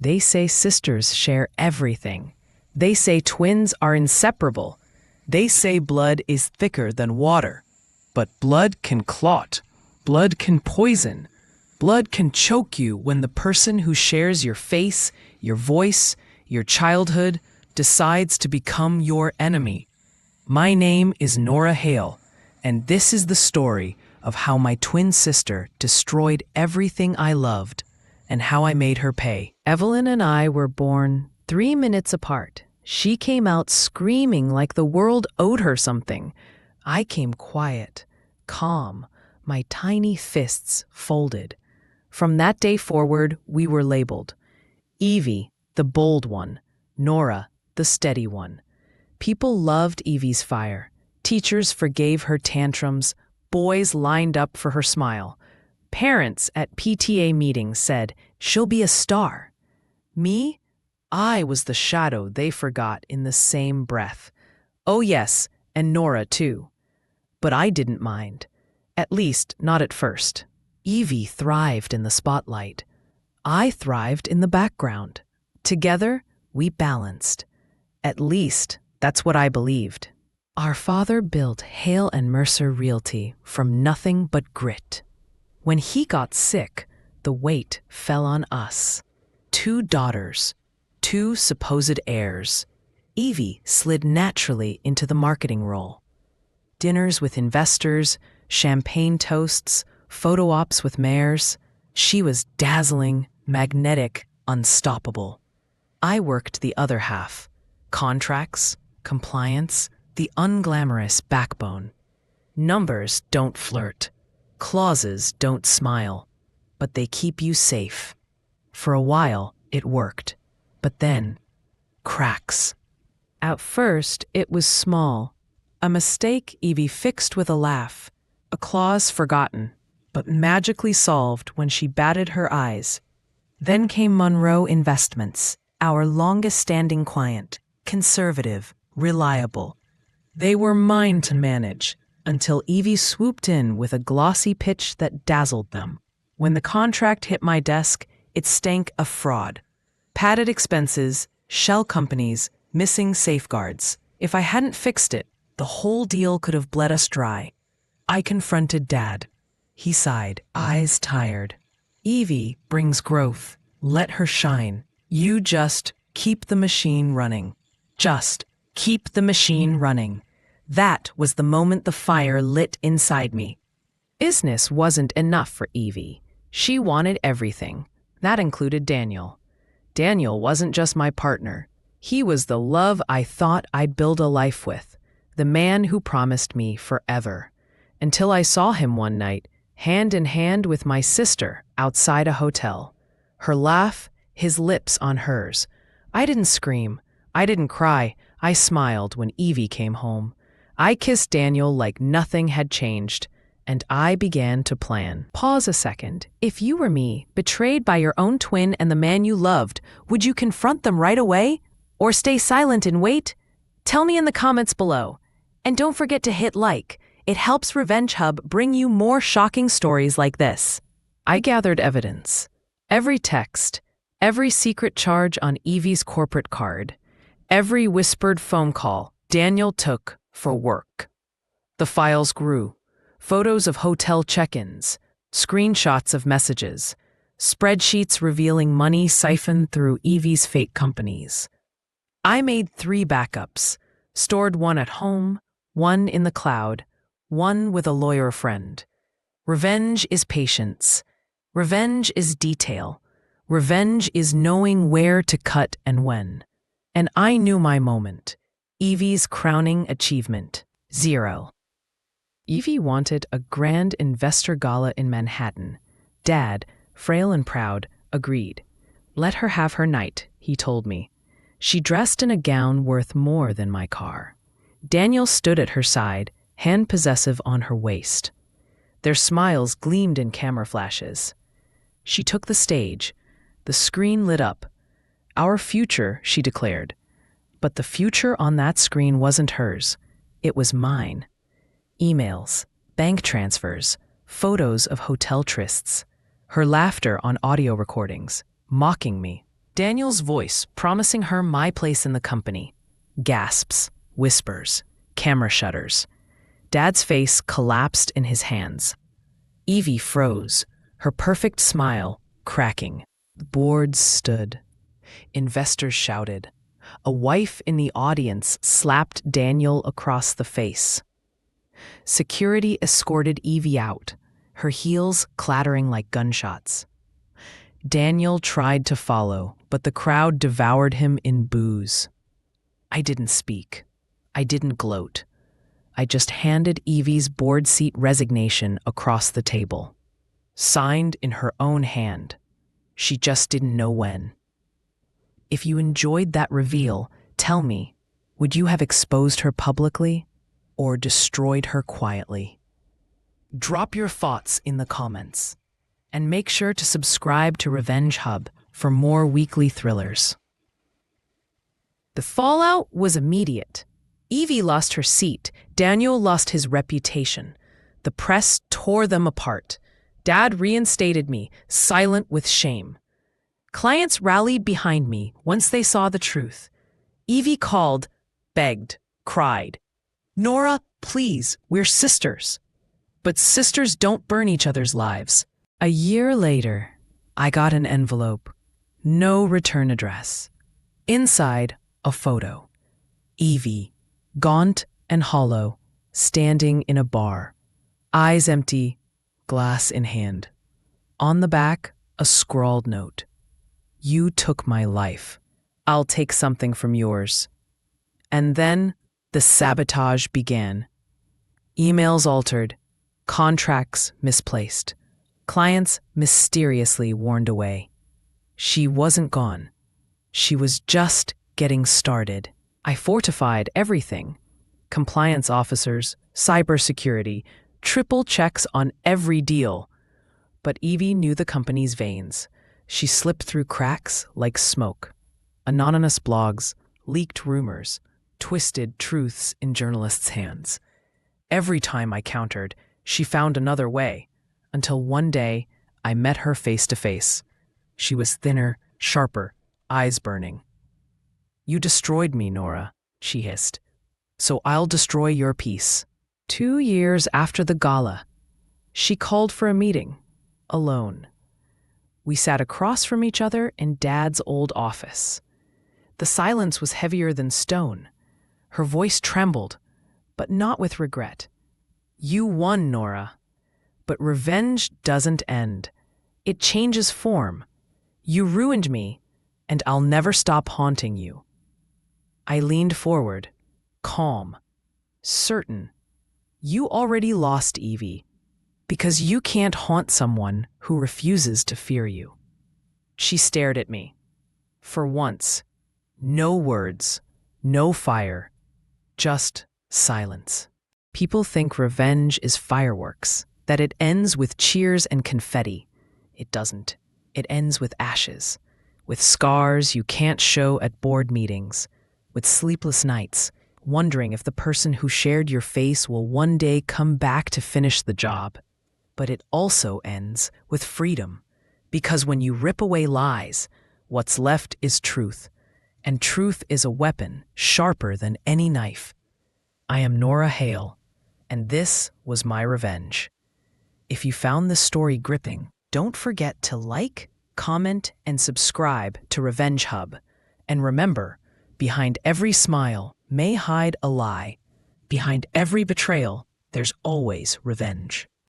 They say sisters share everything. They say twins are inseparable. They say blood is thicker than water. But blood can clot. Blood can poison. Blood can choke you when the person who shares your face, your voice, your childhood decides to become your enemy. My name is Nora Hale, and this is the story of how my twin sister destroyed everything I loved and how I made her pay. Evelyn and I were born 3 minutes apart. She came out screaming like the world owed her something. I came quiet, calm, my tiny fists folded. From that day forward, we were labeled. Evie, the bold one. Nora, the steady one. People loved Evie's fire. Teachers forgave her tantrums. Boys lined up for her smile. Parents at PTA meetings said, "She'll be a star." Me? I was the shadow they forgot in the same breath. Oh yes, and Nora too. But I didn't mind. At least, not at first. Evie thrived in the spotlight. I thrived in the background. Together, we balanced. At least, that's what I believed. Our father built Hale and Mercer Realty from nothing but grit. When he got sick, the weight fell on us. 2 daughters, 2 supposed heirs. Evie slid naturally into the marketing role. Dinners with investors, champagne toasts, photo ops with mayors. She was dazzling, magnetic, unstoppable. I worked the other half. Contracts, compliance, the unglamorous backbone. Numbers don't flirt. Clauses don't smile. But they keep you safe. For a while, it worked. But then, cracks. At first, it was small. A mistake Evie fixed with a laugh. A clause forgotten, but magically solved when she batted her eyes. Then came Monroe Investments, our longest-standing client, conservative, reliable. They were mine to manage, until Evie swooped in with a glossy pitch that dazzled them. When the contract hit my desk, it stank of fraud. Padded expenses, shell companies, missing safeguards. If I hadn't fixed it, the whole deal could have bled us dry. I confronted Dad. He sighed, eyes tired. Evie brings growth. Let her shine. You just keep the machine running. Just keep the machine running. That was the moment the fire lit inside me. Business wasn't enough for Evie. She wanted everything. That included Daniel. Daniel wasn't just my partner. He was the love I thought I'd build a life with, the man who promised me forever. Until I saw him one night, hand in hand with my sister outside a hotel. Her laugh, his lips on hers. I didn't scream. I didn't cry. I smiled when Evie came home. I kissed Daniel like nothing had changed, and I began to plan. Pause a second. If you were me, betrayed by your own twin and the man you loved, would you confront them right away? Or stay silent and wait? Tell me in the comments below. And don't forget to hit like. It helps Revenge Hub bring you more shocking stories like this. I gathered evidence. Every text, every secret charge on Evie's corporate card, every whispered phone call Daniel took for work. The files grew. Photos of hotel check-ins, screenshots of messages, spreadsheets revealing money siphoned through Evie's fake companies. I made 3 backups, stored one at home, one in the cloud, one with a lawyer friend. Revenge is patience. Revenge is detail. Revenge is knowing where to cut and when. And I knew my moment. Evie's crowning achievement. 0. Evie wanted a grand investor gala in Manhattan. Dad, frail and proud, agreed. Let her have her night, he told me. She dressed in a gown worth more than my car. Daniel stood at her side, hand possessive on her waist. Their smiles gleamed in camera flashes. She took the stage. The screen lit up. Our future, she declared. But the future on that screen wasn't hers. It was mine. Emails, bank transfers, photos of hotel trysts. Her laughter on audio recordings, mocking me, Daniel's voice promising her my place in the company. Gasps, whispers, camera shutters. Dad's face collapsed in his hands. Evie froze, her perfect smile cracking. Boards stood. Investors shouted. A wife in the audience slapped Daniel across the face. Security escorted Evie out, her heels clattering like gunshots. Daniel tried to follow, but the crowd devoured him in boos. I didn't speak. I didn't gloat. I just handed Evie's board seat resignation across the table. Signed in her own hand. She just didn't know when. If you enjoyed that reveal, tell me, would you have exposed her publicly or destroyed her quietly? Drop your thoughts in the comments. And make sure to subscribe to Revenge Hub for more weekly thrillers. The fallout was immediate. Evie lost her seat. Daniel lost his reputation. The press tore them apart. Dad reinstated me, silent with shame. Clients rallied behind me once they saw the truth. Evie called, begged, cried. Nora, please, we're sisters. But sisters don't burn each other's lives. A year later, I got an envelope. No return address. Inside, a photo. Evie, gaunt and hollow, standing in a bar. Eyes empty, glass in hand. On the back, a scrawled note. You took my life. I'll take something from yours. And then the sabotage began. Emails altered, contracts misplaced, clients mysteriously warned away. She wasn't gone. She was just getting started. I fortified everything. Compliance officers, cybersecurity, triple checks on every deal. But Evie knew the company's veins. She slipped through cracks like smoke. Anonymous blogs, leaked rumors, twisted truths in journalists' hands. Every time I countered, she found another way, until one day I met her face to face. She was thinner, sharper, eyes burning. You destroyed me, Nora, she hissed. So I'll destroy your peace. 2 years after the gala, she called for a meeting, alone. We sat across from each other in Dad's old office. The silence was heavier than stone. Her voice trembled, but not with regret. You won, Nora. But revenge doesn't end. It changes form. You ruined me, and I'll never stop haunting you. I leaned forward, calm, certain. You already lost, Evie, because you can't haunt someone who refuses to fear you. She stared at me. For once, no words, no fire, just silence. People think revenge is fireworks, that it ends with cheers and confetti. It doesn't. It ends with ashes, with scars you can't show at board meetings, with sleepless nights, wondering if the person who shared your face will one day come back to finish the job. But it also ends with freedom, because when you rip away lies, what's left is truth, and truth is a weapon sharper than any knife. I am Nora Hale, and this was my revenge. If you found this story gripping, don't forget to like, comment, and subscribe to Revenge Hub. And remember, behind every smile may hide a lie. Behind every betrayal, there's always revenge.